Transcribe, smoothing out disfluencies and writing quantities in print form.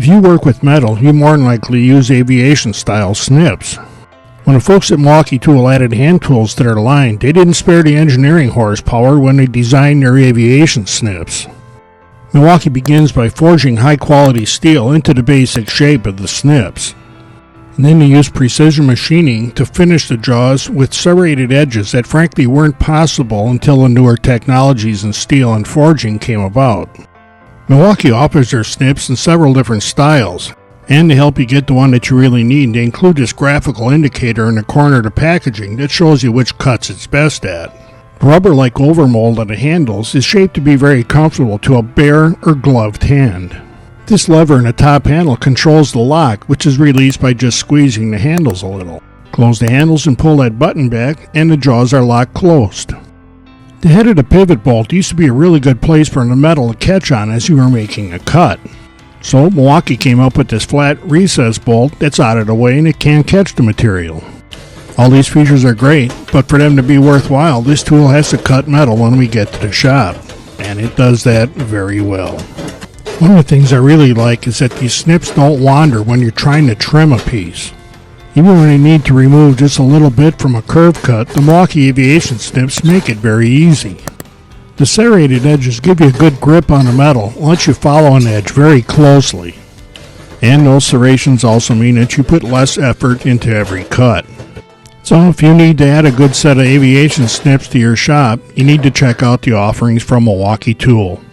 you work with metal, you more than likely use aviation style snips. When the folks at Milwaukee Tool added hand tools to their line, they didn't spare the engineering horsepower when they designed their aviation snips. Milwaukee begins by forging high-quality steel into the basic shape of the snips. And then they use precision machining to finish the jaws with serrated edges that frankly weren't possible until the newer technologies in steel and forging came about. Milwaukee offers their snips in several different styles, and to help you get the one that you really need, they include this graphical indicator in the corner of the packaging that shows you which cuts it's best at. The rubber-like overmold of the handles is shaped to be very comfortable to a bare or gloved hand. This lever in the top handle controls the lock, which is released by just squeezing the handles a little. Close the handles and pull that button back, and the jaws are locked closed. The head of the pivot bolt used to be a really good place for the metal to catch on as you were making a cut. So Milwaukee came up with this flat recess bolt that's out of the way and it can't catch the material. All these features are great, but for them to be worthwhile, this tool has to cut metal when we get to the shop, and it does that very well. One of the things I really like is that these snips don't wander when you're trying to trim a piece. Even when you need to remove just a little bit from a curve cut, the Milwaukee Aviation snips make it very easy. The serrated edges give you a good grip on the metal and let you follow an edge very closely. And those serrations also mean that you put less effort into every cut. So if you need to add a good set of aviation snips to your shop, you need to check out the offerings from Milwaukee Tool.